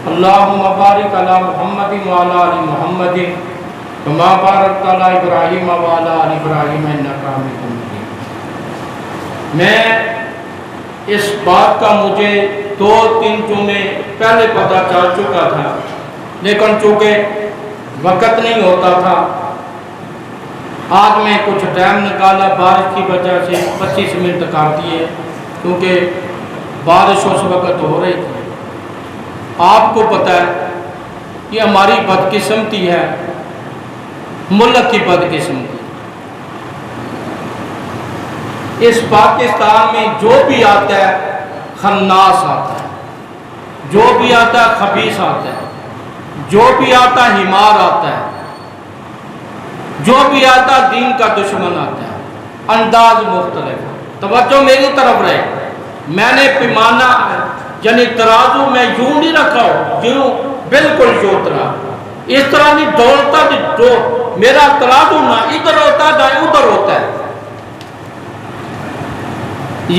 اللهم بارک علی محمد وعلی آل محمد کما بارکت علی ابراہیم وعلی آل ابراہیم انک حمید مجید۔ میں اس بات کا مجھے 2-3 جمعے پہلے پتہ چل چکا تھا، لیکن چونکہ وقت نہیں ہوتا تھا، آج میں کچھ ٹائم نکالا، بارش کی وجہ سے 25 منٹ کر دیے، کیونکہ بارش اس وقت ہو رہی تھی۔ آپ کو پتہ ہے یہ ہماری بدقسمتی ہے، ملک کی بدقسمتی۔ اس پاکستان میں جو بھی آتا ہے خناس آتا ہے، جو بھی آتا ہے خبیث آتا ہے، جو بھی آتا ہے حمار آتا ہے، جو بھی آتا ہے دین کا دشمن آتا ہے، انداز مختلف۔ توجہ میری طرف رہے، میں نے پیمانہ یعنی ترازو میں یوں نہیں رکھا ہو، یوں بالکل جو طرح اس طرح نہیں ڈولتا، جو میرا ترازو نہ ادھر ہوتا ہے نہ ادھر ہوتا ہے۔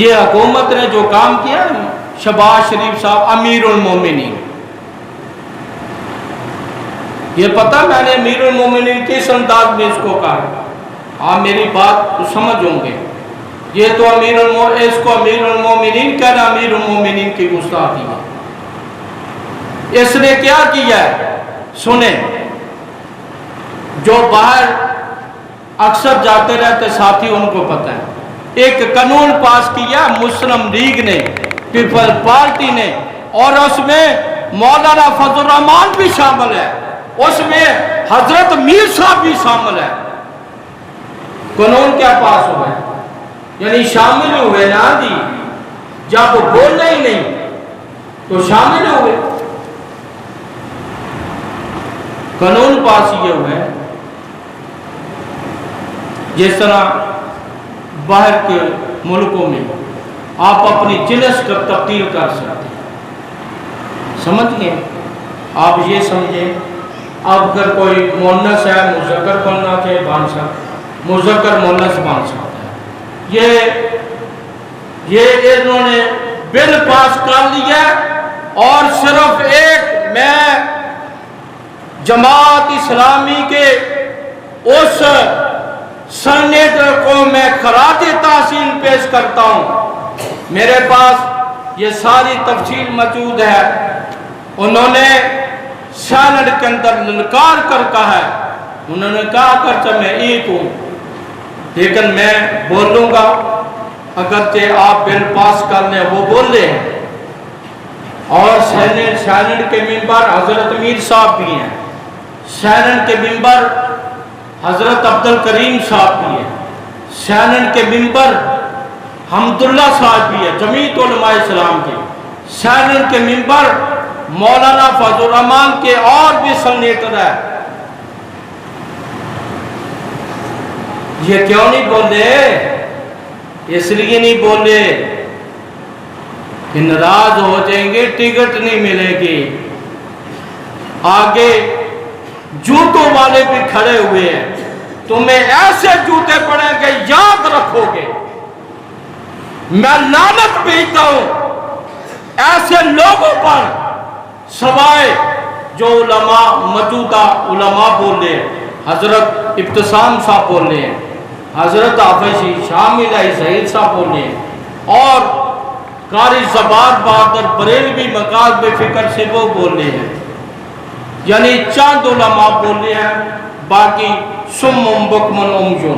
یہ حکومت نے جو کام کیا، شہباز شریف صاحب امیر المومنین، یہ پتہ میں نے امیر المومنین کس انداز میں اس کو کہا، آپ میری بات تو سمجھ ہوں گے۔ یہ تو اس کو امیر المومنین کہنا امیر المومنین کی گستاخی ہے۔ اس نے کیا کیا ہے سنیں، جو باہر اکثر جاتے رہتے ساتھی ان کو پتہ ہے، ایک قانون پاس کیا مسلم لیگ نے، پیپل پارٹی نے، اور اس میں مولانا فضل الرحمان بھی شامل ہے، اس میں حضرت میر صاحب بھی شامل ہے۔ قانون کیا پاس ہوا ہے؟ یعنی شامل ہوئے نا دی، جب وہ بولنا ہی نہیں تو شامل ہوئے۔ قانون پاس یہ ہوئے جس طرح باہر کے ملکوں میں آپ اپنی جنس کا تبدیل کر سکتے ہیں، سمجھ گئے؟ آپ یہ سمجھیں، اب اگر کوئی مونس ہے مذکر بننا چاہے بن سکتا، مذکر مونس بن سکتا ہے۔ یہ انہوں نے بل پاس کر لیا، اور صرف ایک میں جماعت اسلامی کے اس سینیٹر کو میں خراج تحسین پیش کرتا ہوں، میرے پاس یہ ساری تفصیل موجود ہے۔ انہوں نے سینٹ کے اندر للکار کر کہا ہے، انہوں نے کہا کرتا میں ایک ہوں، لیکن میں بولوں گا اگرچہ آپ بل پاس کر لیں، وہ بول لیں۔ اور سینٹ کے ممبر حضرت میر صاحب بھی ہیں، سینٹ کے ممبر حضرت عبدالکریم صاحب بھی ہیں، سینٹ کے ممبر حمداللہ صاحب بھی ہے جمعیت علماء اسلام کے، سینٹ کے ممبر مولانا فضل الرحمان کے اور بھی سینیٹر ہے۔ یہ کیوں نہیں بولے؟ اس لیے نہیں بولے کہ ناراض ہو جائیں گے، ٹکٹ نہیں ملے گی۔ آگے جوتوں والے بھی کھڑے ہوئے ہیں، تمہیں ایسے جوتے پڑیں گے یاد رکھو گے۔ میں لعنت بھیجتا ہوں ایسے لوگوں پر، سوائے جو علماء موجودہ علماء بولے، حضرت ابتسام صاحب بولے، حضرت حافظی شامل سعید صاحب بولے، اور قاری زبار بہادر بریلوی مکاتب فکر سے وہ بولے ہیں، یعنی چند علماء بولے ہیں، باقی سم بکم عمي۔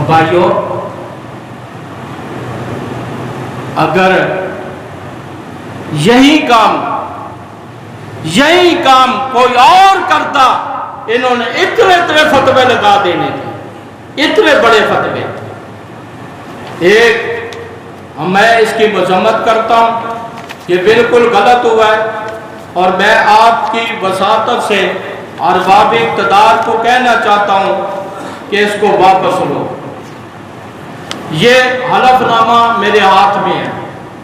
بھائیو، اگر یہی کام کوئی اور کرتا، انہوں نے اتنے فتوے لگا دینے تھے، اتنے بڑے فتوے۔ ایک میں اس کی مذمت کرتا ہوں، یہ بالکل غلط ہوا ہے، اور میں آپ کی وساطت سے ارباب اقتدار کو کہنا چاہتا ہوں کہ اس کو واپس لو۔ یہ حلف نامہ میرے ہاتھ میں ہے،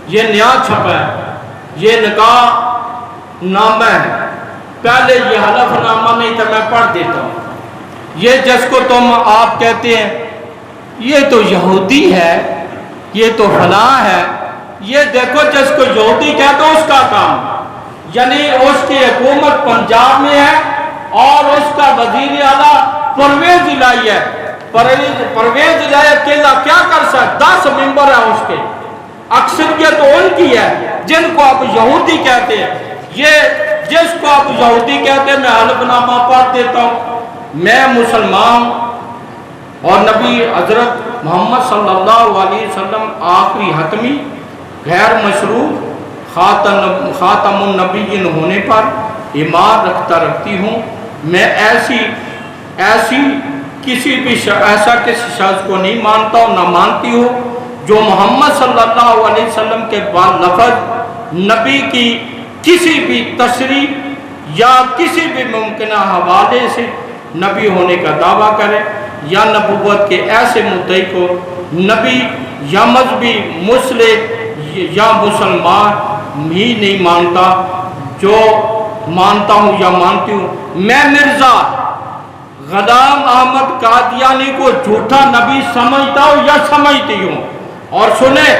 یہ نیا چھپا ہے، یہ نکاح نامہ ہے، پہلے یہ حلف نامہ نہیں تھا، میں پڑھ دیتا ہوں۔ یہ جس کو تم آپ کہتے ہیں یہ تو یہودی ہے، یہ تو فلاں ہے، یہ دیکھو جس کو یہودی کہتے ہیں اس کا کام، یعنی اس کی حکومت پنجاب میں ہے اور اس کا وزیر اعلیٰ پرویز الہی ہے۔ پرویز الہی اکیلا کیا کر سکتا؟ 10 ممبر ہیں اس کے، اکثریت ان کی ہے جن کو آپ یہودی کہتے ہیں۔ یہ جس کو آپ یہودی کہتے ہیں، میں حلف نامہ پڑھ دیتا ہوں، میں مسلمان اور نبی حضرت محمد صلی اللہ علیہ وسلم آخری حتمی غیر مشروط خاتم النبیین ہونے پر ایمان رکھتی ہوں۔ میں ایسا کسی شخص کو نہیں مانتا ہوں، نہ مانتی ہوں جو محمد صلی اللہ علیہ وسلم کے بعد لفظ نبی کی کسی بھی تصریح یا کسی بھی ممکنہ حوالے سے نبی ہونے کا دعویٰ کرے، یا نبوت کے ایسے مدعی کو نبی یا مذہبی مسلم یا مسلمان ہی نہیں مانتا۔ جو مانتا ہوں یا مانتی ہوں، میں مرزا غلام احمد قادیانی کو جھوٹا نبی سمجھتا ہوں یا سمجھتی ہوں۔ اور سنیں،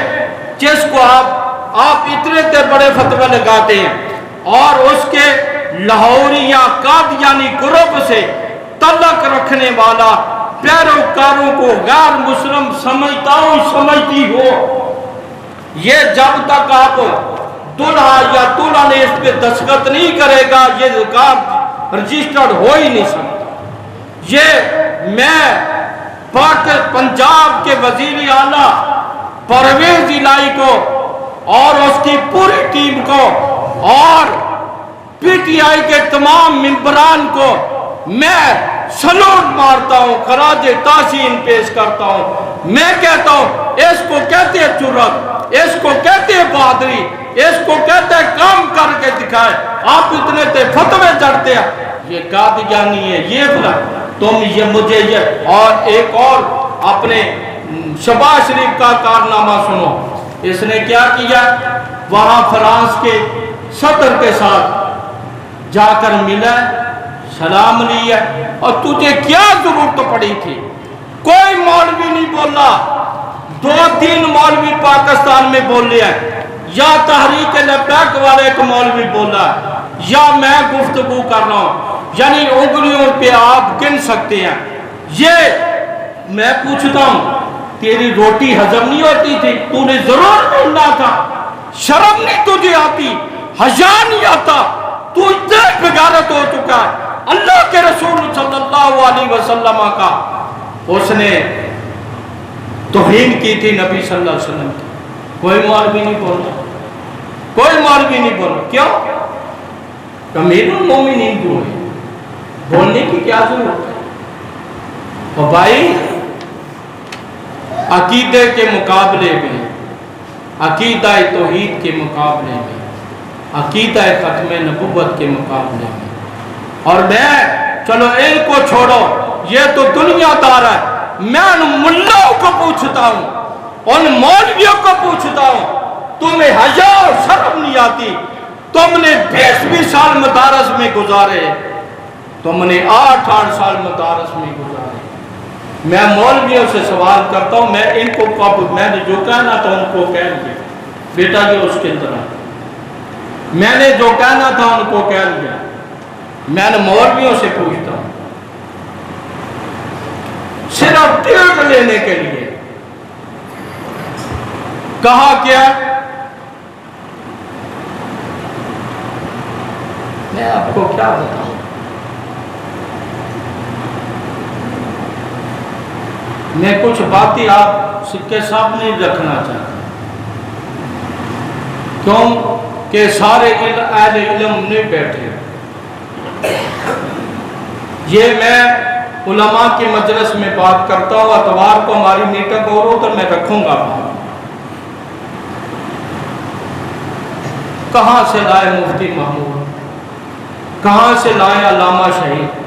جس کو آپ اتنے بڑے فتوے لگاتے ہیں اور اس کے لاہوری یا قادیانی گروپ سے تعلق رکھنے والا پیروکاروں کو غیر مسلم سمجھتا ہوں سمجھتی ہو، یہ جب تک آپ دلہا یا دلہا نے اس پہ دستخط نہیں کرے گا یہ ریکارڈ رجسٹرڈ ہو ہی نہیں سکتا۔ یہ میں پنجاب کے وزیر اعلیٰ پرویز الہی کو اور اس کی پوری ٹیم کو اور پی ٹی آئی کے تمام ممبران کو میں سلوٹ مارتا ہوں، خراج تحسین پیش کرتا ہوں۔ میں کہتا ہوں اس کو کہتے ہیں جرأت، اس کو کہتے ہیں بہادری، اس کو کہتے ہیں کام کر کے دکھائے۔ آپ اتنے فتوے چڑھتے ہیں، یہ قادیانی ہے، یہ بلا تم یہ مجھے یہ۔ اور ایک اور اپنے شہباز شریف کا کارنامہ سنو، اس نے کیا کیا؟ وہاں فرانس کے صدر کے ساتھ جا کر ملا، سلام لیا، اور تجھے کیا ضرورت پڑی تھی؟ کوئی مولوی نہیں بولا، 2-3 مولوی پاکستان میں بول لیا، یا تحریک لبیک والے ایک مولوی بولا، یا میں گفتگو کر رہا ہوں، یعنی انگلیوں پہ آپ گن سکتے ہیں۔ یہ میں پوچھتا ہوں، تیری روٹی ہضم نہیں ہوتی تھی؟ تو نے ضرور بولنا تھا، شرم نہیں تجھے آتی، حیا نہیں آتا، تو اتنے بغیرت ہو چکا ہے۔ اللہ کے رسول صلی اللہ علیہ وسلم کا اس نے توہین کی تھی نبی صلی اللہ علیہ وسلم کی، کوئی مولوی نہیں بولا، کوئی مولوی نہیں بولا۔ کیوں؟ امیر المومنین جو ہے، بولنے کی کیا ضرورت ہے؟ اور بھائی عقیدے کے مقابلے میں، عقیدہ توحید کے مقابلے میں، عقیدہ ختم نبوت کے مقابلے میں، اور میں چلو ان کو چھوڑو، یہ تو دنیا دار ہے، میں ان ملاؤں کو پوچھتا ہوں، ان مولویوں کو پوچھتا ہوں، تمہیں حیا اور شرم نہیں آتی؟ تم نے 20 سال مدارس میں گزارے، تم نے 8 سال مدارس میں گزارے۔ میں مولویوں سے سوال کرتا ہوں، میں ان کو میں نے جو کہنا تھا ان کو کہہ دیا، بیٹا جو اس کے اندر ہے، میں نے جو کہنا تھا ان کو کہہ دیا۔ میں نے مولویوں سے پوچھتا ہوں صرف ٹکٹ لینے کے لیے، کہا کیا؟ میں آپ کو کیا بتاؤں؟ میں کچھ باتیں آپ کے سامنے رکھنا چاہتا ہوں، کیوں کہ سارے اہل علم نہیں بیٹھے۔ یہ میں علماء کی مجلس میں بات کرتا ہوں، اتوار کو ہماری میٹنگ اور ہو تو میں رکھوں گا۔ کہاں سے لائے مفتی محمود، کہاں سے لائے علامہ شہید،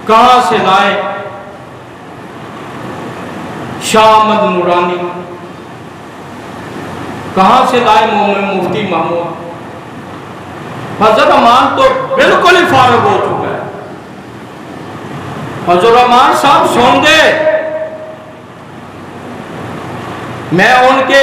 کہاں سے لائے شاہ احمد نورانی، کہاں سے لائے مفتی محمود؟ حضرت امان تو بالکل ہی فارغ ہو چکا ہے۔ حضرت امان صاحب سن دے، میں ان کے